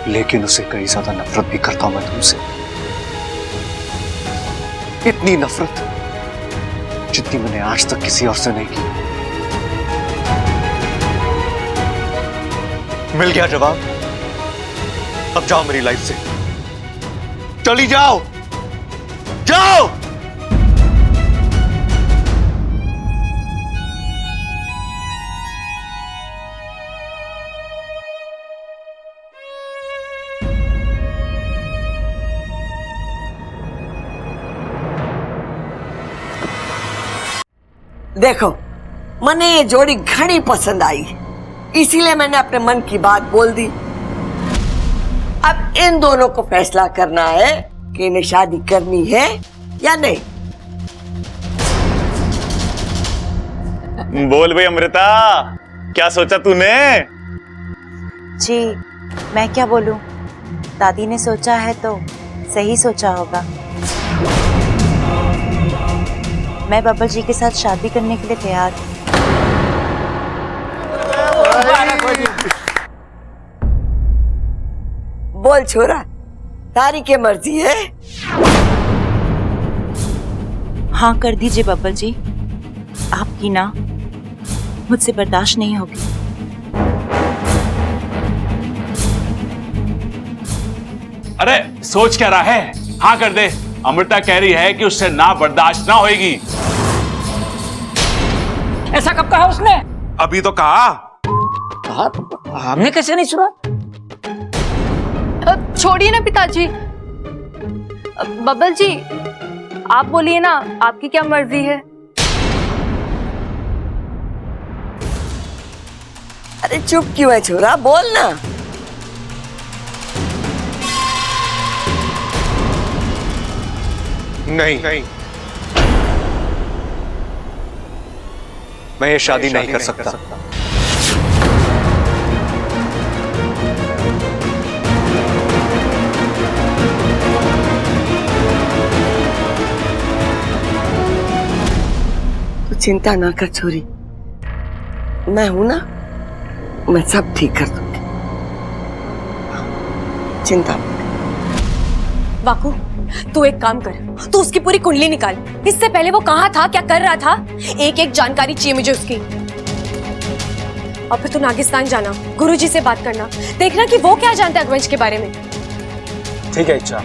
लेकिन उसे कई ज्यादा नफरत भी करता हूं मैं तुमसे। इतनी नफरत जितनी मैंने आज तक किसी और से नहीं की। मिल गया जवाब। अब जाओ मेरी लाइफ से, चली जाओ, जाओ। देखो, मने ये जोड़ी घनी पसंद आई, इसीलिए मैंने अपने मन की बात बोल दी। अब इन दोनों को फैसला करना है कि इन्हें शादी करनी है या नहीं। बोल भाई अमृता, क्या सोचा तूने? जी मैं क्या बोलूं, दादी ने सोचा है तो सही सोचा होगा। मैं बब्बल जी के साथ शादी करने के लिए तैयार हूँ। बोल छोरा, तारी की मर्जी है? हाँ कर दीजिए बब्बल जी, आपकी ना मुझसे बर्दाश्त नहीं होगी। अरे सोच क्या रहा है, हाँ कर दे। अमृता कह रही है कि उससे ना बर्दाश्त ना होएगी। ऐसा कब कहा उसने? अभी तो कहा। हमने कैसे नहीं सुना? छोड़िए ना पिताजी। बब्बल जी आप बोलिए ना, आपकी क्या मर्जी है? अरे चुप क्यों है छोरा, बोल ना। नहीं, मैं ये शादी नहीं कर सकता। तू चिंता ना कर छोरी, मैं हूं ना, मैं सब ठीक कर दूंगी, चिंता मत। वाकू, तू एक काम कर, तू उसकी पूरी कुंडली निकाल। इससे पहले वो कहाँ था, क्या कर रहा था, एक एक जानकारी चाहिए मुझे उसकी। और फिर तू नागिस्तान जाना, गुरुजी से बात करना, देखना कि वो क्या जानते हैं अग्रवंश के बारे में। ठीक है इच्छा।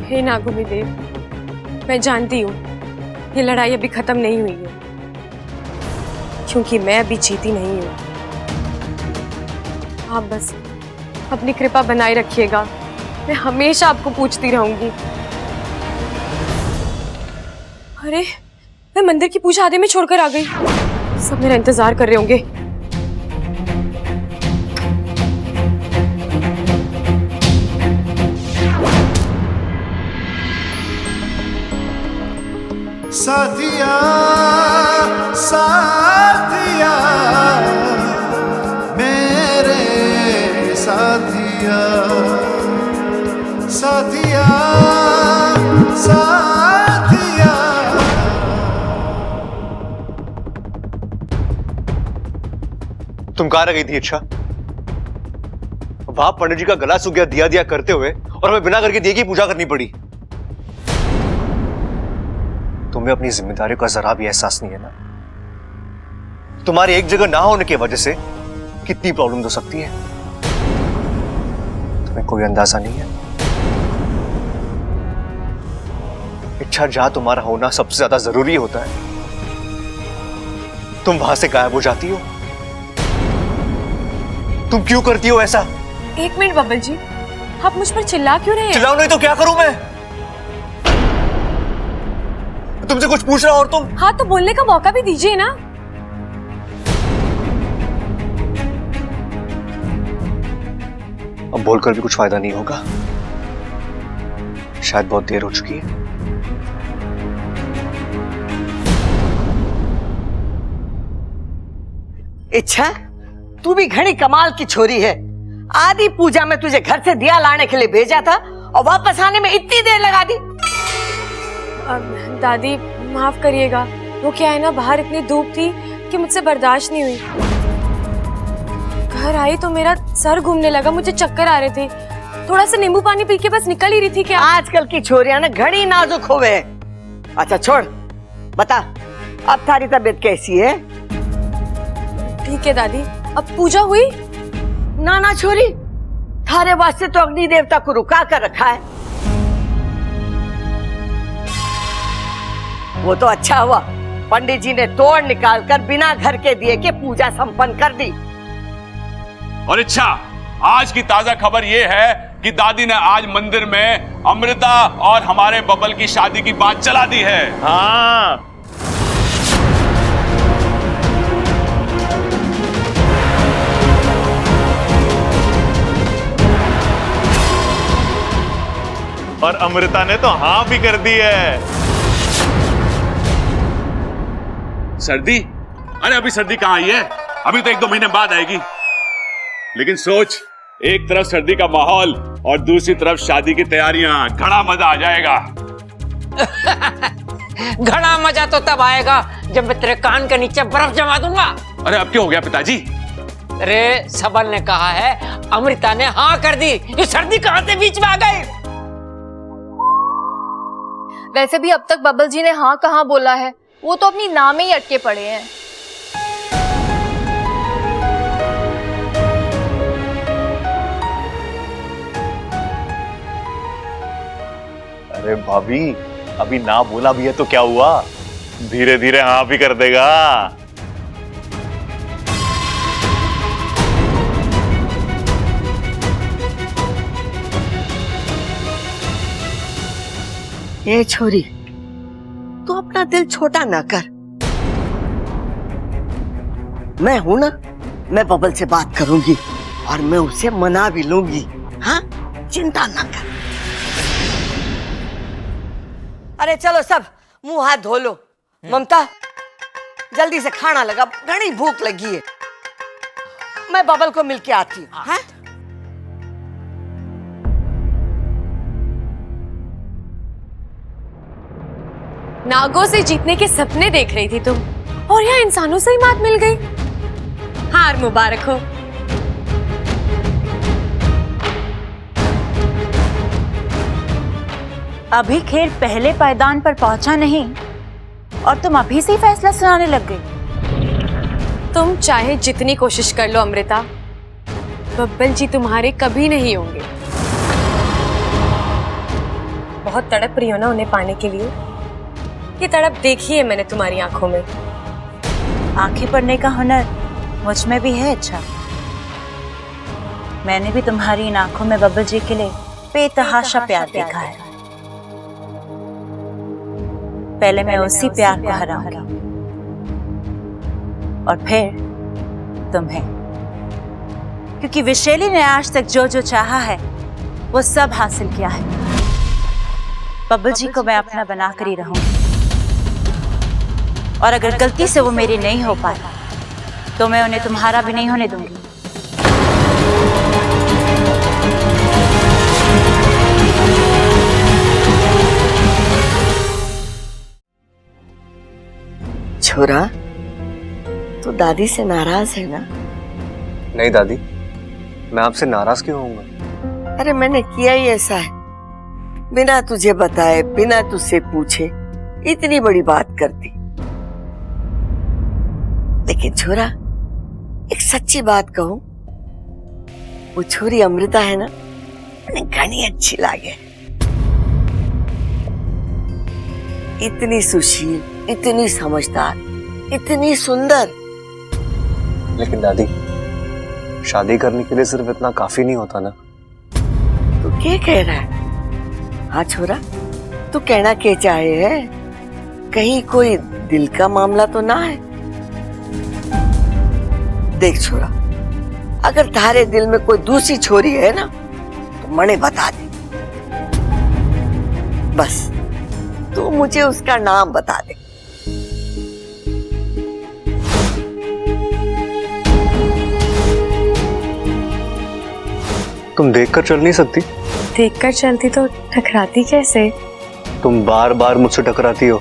हे नागुमी देव, मैं जानती हूँ ये लड़ाई अभी खत्म नहीं हुई है, क्योंकि मैं अभी जीती नहीं हूँ। आप बस अपनी कृपा बनाए रखिएगा, मैं हमेशा आपको पूछती रहूंगी। अरे मैं मंदिर की पूजा आधे में छोड़कर आ गई, सब मेरा इंतजार कर रहे होंगे। साथिया साथिया मेरे साथिया साथिया साथिया। तुम कहाँ रह गई थी इच्छा? वहां पंडित जी का गला सूख गया दिया दिया करते हुए, और हमें बिना करके दिए की पूजा करनी पड़ी। तुम्हें अपनी जिम्मेदारियों का जरा भी एहसास नहीं है ना? तुम्हारी एक जगह ना होने की वजह से कितनी प्रॉब्लम हो सकती है, तुम्हें कोई अंदाजा नहीं है। इच्छा, जहां तुम्हारा होना सबसे ज्यादा जरूरी होता है, तुम वहां से गायब हो जाती हो। तुम क्यों करती हो ऐसा? एक मिनट बब्बल जी, आप मुझ पर चिल्ला क्यों रहे हैं? चिल्लाओ नहीं तो क्या करूं मैं? तुमसे कुछ पूछ रहा और तुम? हाँ तो बोलने का मौका भी दीजिए ना। अब बोलकर भी कुछ फायदा नहीं होगा, शायद बहुत देर हो चुकी है। इच्छा, तू भी घनी कमाल की छोरी है। आधी पूजा में तुझे घर से दिया लाने के लिए भेजा था और वापस आने में इतनी देर लगा दी। दादी माफ करिएगा, वो क्या है ना, बाहर इतनी धूप थी कि मुझसे बर्दाश्त नहीं हुई। घर आई तो मेरा सर घूमने लगा, मुझे चक्कर आ रहे थे। थोड़ा सा नींबू पानी पी के बस निकल ही रही थी। क्या आजकल की छोरियां ना घड़ी नाजुक हो गए। अच्छा छोड़, बता अब थारी तबीयत कैसी है? ठीक है दादी। अब पूजा हुई? ना ना छोरी, थारे वास्ते तो अग्नि देवता को रुका कर रखा है। वो तो अच्छा हुआ पंडित जी ने तोड़ निकाल कर बिना घर के दिए के पूजा संपन्न कर दी। और अच्छा, आज की ताजा खबर यह है कि दादी ने आज मंदिर में अमृता और हमारे बबल की शादी की बात चला दी है। हाँ, और अमृता ने तो हाँ भी कर दी है। सर्दी? अरे अभी सर्दी कहां आई है, अभी तो 1-2 महीने बाद आएगी। लेकिन सोच, एक तरफ सर्दी का माहौल और दूसरी तरफ शादी की तैयारियां, घना मजा आ जाएगा। घना मजा तो तब आएगा जब मैं तेरे कान के नीचे बर्फ जमा दूंगा। अरे अब क्या हो गया पिताजी? अरे सबल ने कहा है, अमृता ने हाँ कर दी। ये सर्दी कहां से बीच में आ गई? वैसे भी अब तक बबल जी ने हाँ कहाँ बोला है, वो तो अपनी नाम में ही अटके पड़े हैं। अरे भाभी, अभी ना बोला भी है तो क्या हुआ, धीरे धीरे हाँ भी कर देगा। ये छोरी, तू अपना दिल छोटा ना कर। मैं हूं ना, मैं बबल से बात करूंगी और मैं उसे मना भी लूंगी। हाँ, चिंता ना कर। अरे चलो सब मुंह हाथ धो लो। ममता जल्दी से खाना लगा, घनी भूख लगी है। मैं बबल को मिलके आती हूँ। हाँ? नागों से जीतने के सपने देख रही थी तुम, और यहाँ इंसानों से ही मात मिल गई। हार मुबारक हो। अभी खेल पहले पायदान पर पहुंचा नहीं और तुम अभी से ही फैसला सुनाने लग गई। तुम चाहे जितनी कोशिश कर लो अमृता, बब्बल जी तुम्हारे कभी नहीं होंगे। बहुत तड़प रही हो ना उन्हें पाने के लिए? ये तड़प देखी है मैंने तुम्हारी आंखों में। आंखें पढ़ने का हुनर मुझ में भी है। अच्छा, मैंने भी तुम्हारी इन आंखों में बब्बल जी के लिए बेतहाशा प्यार देखा है। पहले मैं उसी प्यार को हराऊंगी और फिर तुम्हें, क्योंकि विशेली ने आज तक जो जो चाहा है वो सब हासिल किया है। बब्बल जी को मैं अपना बनाकर ही रहूंगी, और अगर गलती से वो मेरी नहीं हो पाई तो मैं उन्हें तुम्हारा भी नहीं होने दूंगी। छोरा, तो दादी से नाराज है ना? नहीं दादी, मैं आपसे नाराज क्यों होऊंगा? अरे मैंने किया ही ऐसा है, बिना तुझे बताए, बिना तुझसे पूछे इतनी बड़ी बात कर दी। लेकिन छोरा, एक सच्ची बात कहूं, वो छोरी अमृता है ना, मैंने घनी अच्छी लागे। इतनी सुशील, इतनी समझदार, इतनी सुंदर। लेकिन दादी, शादी करने के लिए सिर्फ इतना काफी नहीं होता ना। तू क्या कह रहा है? हाँ छोरा, तू कहना क्या चाहे है? कहीं कोई दिल का मामला तो ना है? देख छोरा, अगर तारे दिल में कोई दूसरी छोरी है ना तो मने बता दे। बस तू मुझे उसका नाम बता दे। तुम देखकर चल नहीं सकती? देखकर चलती तो टकराती कैसे? तुम बार बार मुझसे टकराती हो।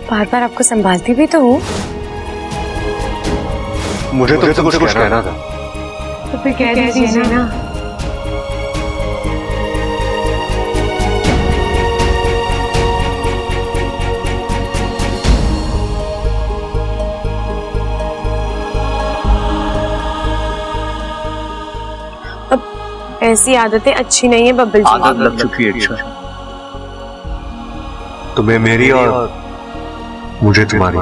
बार बार आपको संभालती भी तो हूँ। मुझे तुमसे कुछ कहना था। तो फिर कह दीजिए ना। अब ऐसी आदतें अच्छी नहीं है बब्बल जी। आदत लग चुकी है। अच्छा, तुम्हें मेरी और मुझे तुम्हारी।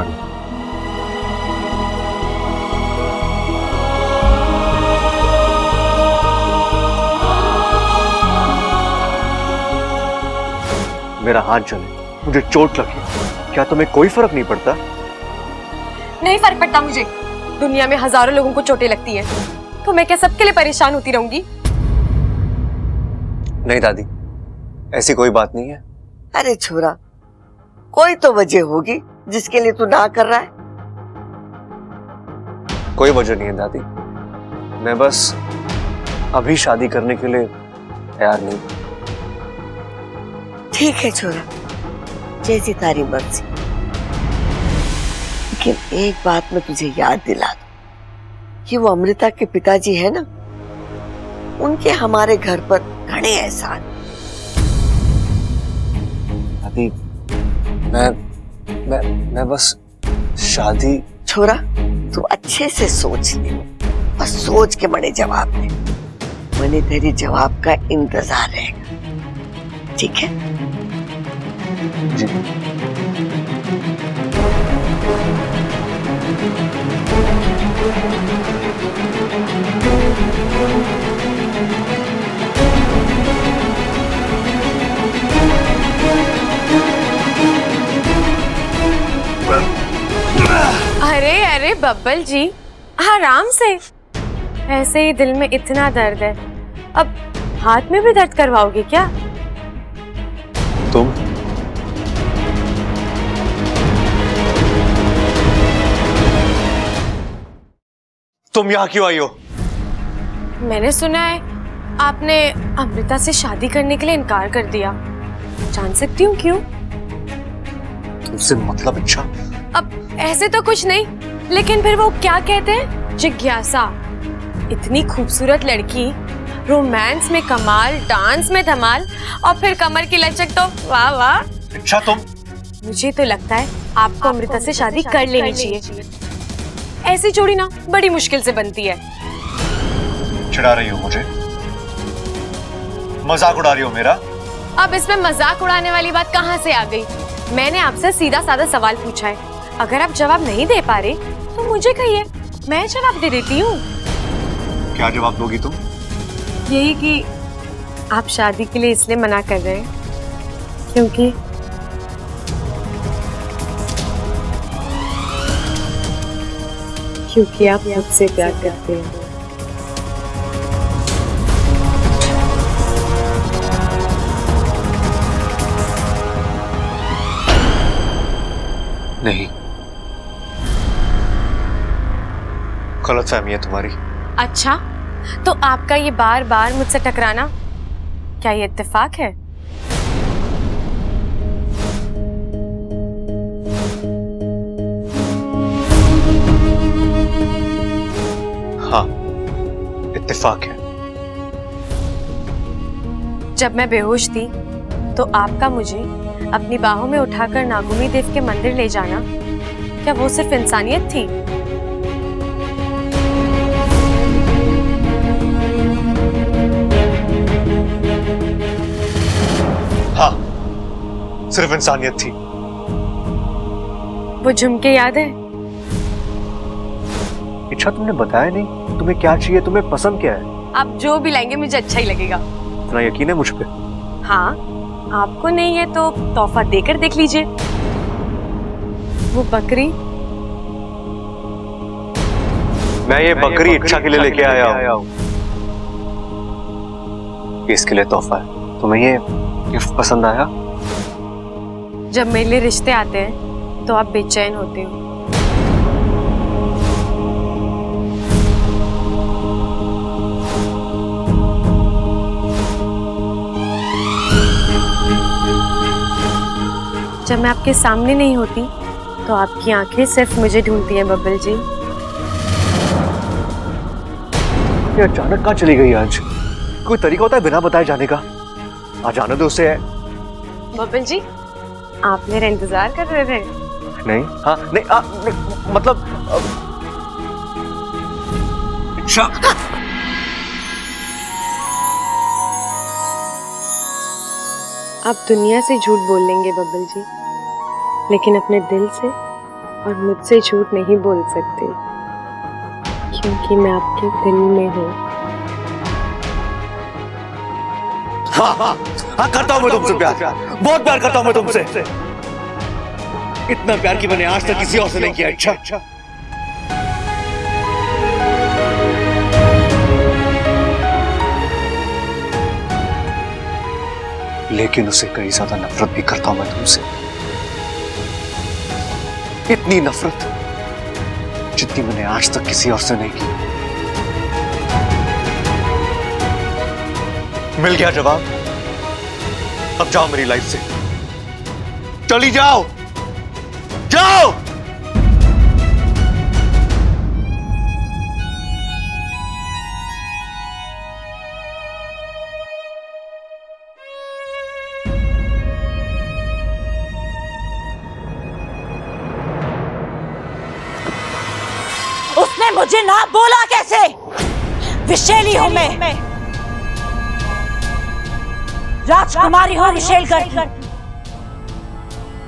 मेरा हाथ जले, मुझे चोट लगी, क्या तुम्हें कोई फर्क नहीं पड़ता? नहीं फर्क पड़ता मुझे। दुनिया में हजारों लोगों को चोटें लगती है, तो मैं क्या सबके लिए परेशान होती रहूंगी? नहीं दादी, ऐसी कोई बात नहीं है। अरे छोरा, कोई तो वजह होगी जिसके लिए तू ना कर रहा है। कोई वजह नहीं है दादी, मैं बस अभी शादी करने के लिए तैयार नहीं। ठीक है छोरा, जैसी तारी मर्जी। लेकिन एक बात मैं तुझे याद दिला दूं कि वो अमृता के पिताजी है ना, उनके हमारे घर पर घने एहसान। दादी, मैं बस शादी। छोरा, तू अच्छे से सोच ले और सोच के बड़े जवाब दे। मैंने तेरी जवाब का इंतजार रहेगा, ठीक है? जी। अरे अरे बब्बल जी, आराम से। ऐसे ही दिल में इतना दर्द है, अब हाथ में भी दर्द करवाओगे क्या? तुम यहाँ क्यों आई हो? मैंने सुना है आपने अमृता से शादी करने के लिए इनकार कर दिया। जान सकती हूँ क्यों? तुमसे मतलब? अच्छा, अब ऐसे तो कुछ नहीं, लेकिन फिर वो क्या कहते हैं, जिज्ञासा। इतनी खूबसूरत लड़की, रोमांस में कमाल, डांस में धमाल, और फिर कमर की लचक तो वाह वाह। अच्छा, तुम। मुझे तो लगता है आपको अमृता से शादी कर लेनी चाहिए। ऐसी जोड़ी ना बड़ी मुश्किल से बनती है। चिढ़ा रही हो मुझे? मजाक उड़ा रही हो मेरा? अब इसमें मजाक उड़ाने वाली बात कहाँ से आ गई? मैंने आपसे सीधा साधा सवाल पूछा है, अगर आप जवाब नहीं दे पा रहे तो मुझे कहिए, मैं जवाब दे देती हूँ। क्या जवाब दोगी तुम? यही कि आप शादी के लिए इसलिए मना कर रहे हैं क्योंकि आप मुझसे प्यार करते हैं। नहीं, गलतफहमी है तुम्हारी। अच्छा, तो आपका ये बार बार मुझसे टकराना, क्या ये इत्तेफाक है? हाँ, इत्तेफाक है। जब मैं बेहोश थी तो आपका मुझे अपनी बाहों में उठाकर नागुमी देव के मंदिर ले जाना, क्या वो सिर्फ इंसानियत थी? हाँ, सिर्फ इंसानियत थी। वो झुमके याद है? अच्छा, तुमने बताया नहीं तुम्हें क्या चाहिए, तुम्हें पसंद क्या है? आप जो भी लाएंगे मुझे अच्छा ही लगेगा। इतना यकीन है मुझ पे? हाँ, आपको नहीं है तो तोहफा देकर देख लीजिए। वो बकरी, मैं ये बकरी इच्छा के लिए लेके आया हूँ। इसके लिए तोहफा है। तुम्हें ये गिफ्ट पसंद आया? जब मेरे लिए रिश्ते आते हैं तो आप बेचैन होते हो। जब मैं आपके सामने नहीं होती तो आपकी आंखें सिर्फ मुझे ढूंढती हैं बब्बल जी। ये अचानक कहाँ चली गई आज? कोई तरीका होता है बिना बताए जाने का? आज आने दो उसे। बब्बल जी, आप मेरा इंतजार कर रहे थे? नहीं, हाँ नहीं, नहीं मतलब अच्छा। आप दुनिया से झूठ बोल लेंगे बब्बल जी, लेकिन अपने दिल से और मुझसे झूठ नहीं बोल सकते, क्योंकि मैं आपके दिल में हूँ। हाँ करता हूँ मैं तुमसे प्यार, बहुत प्यार करता हूँ मैं तुमसे। इतना प्यार कि मैंने आज तक किसी और से नहीं किया। अच्छा, लेकिन उसे कई ज्यादा नफरत भी करता हूं मैं तुमसे। इतनी नफरत जितनी मैंने आज तक किसी और से नहीं की। मिल गया जवाब। अब जाओ मेरी लाइफ से, चली जाओ, जाओ। उसने मुझे ना बोला कैसे? विशेली हूं मैं, राजकुमारी हूं विशेलगढ़ की।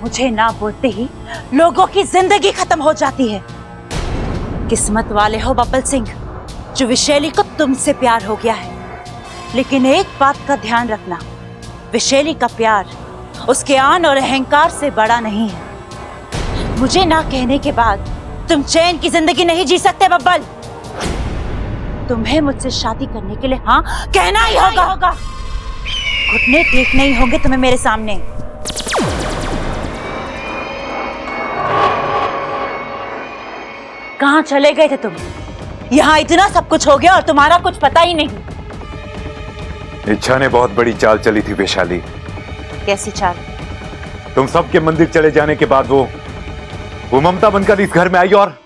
मुझे ना बोलते ही लोगों की जिंदगी खत्म हो जाती है। किस्मत वाले हो बब्बल सिंह, जो विशेली को तुमसे प्यार हो गया है। लेकिन एक बात का ध्यान रखना, विशेली का प्यार उसके आन और अहंकार से बड़ा नहीं है। मुझे ना कहने के बाद तुम चैन की जिंदगी नहीं जी सकते बब्बल। तुम्हें मुझसे शादी करने के लिए हाँ कहना ही होगा। घुटने टेक नहीं होंगे तुम्हें मेरे सामने। कहाँ चले गए थे तुम? यहाँ इतना सब कुछ हो गया और तुम्हारा कुछ पता ही नहीं। इच्छा ने बहुत बड़ी चाल चली थी वैशाली। कैसी चाल? तुम सबके मंदिर चले जाने के बाद वो ममता बनकर इस घर में आई और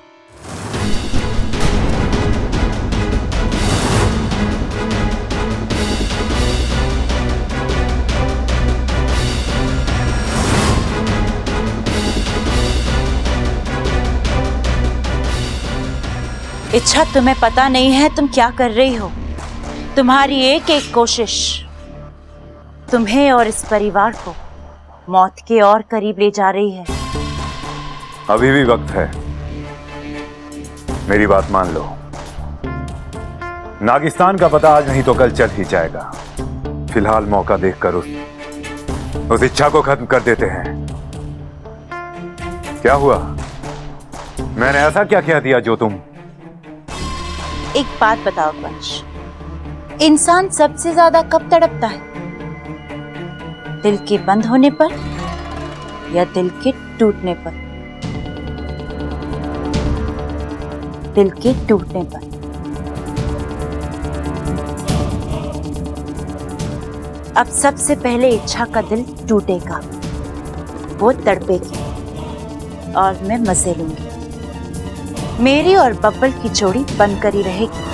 इच्छा, तुम्हें पता नहीं है तुम क्या कर रही हो। तुम्हारी एक एक कोशिश तुम्हें और इस परिवार को मौत के और करीब ले जा रही है। अभी भी वक्त है, मेरी बात मान लो। नागिस्तान का पता आज नहीं तो कल चल ही जाएगा। फिलहाल मौका देखकर उस इच्छा को खत्म कर देते हैं। क्या हुआ? मैंने ऐसा क्या कह दिया जो तुम? एक बात बताओ पंच, इंसान सबसे ज्यादा कब तड़पता है? दिल के बंद होने पर या दिल के टूटने पर? दिल के टूटने पर। अब सबसे पहले इच्छा का दिल टूटेगा, वो तड़पेगी और मैं मजे लूंगी। मेरी और बब्बल की जोड़ी बनकर ही रहेगी।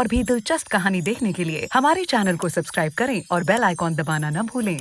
और भी दिलचस्प कहानी देखने के लिए हमारे चैनल को सब्सक्राइब करें और बेल आइकॉन दबाना न भूलें।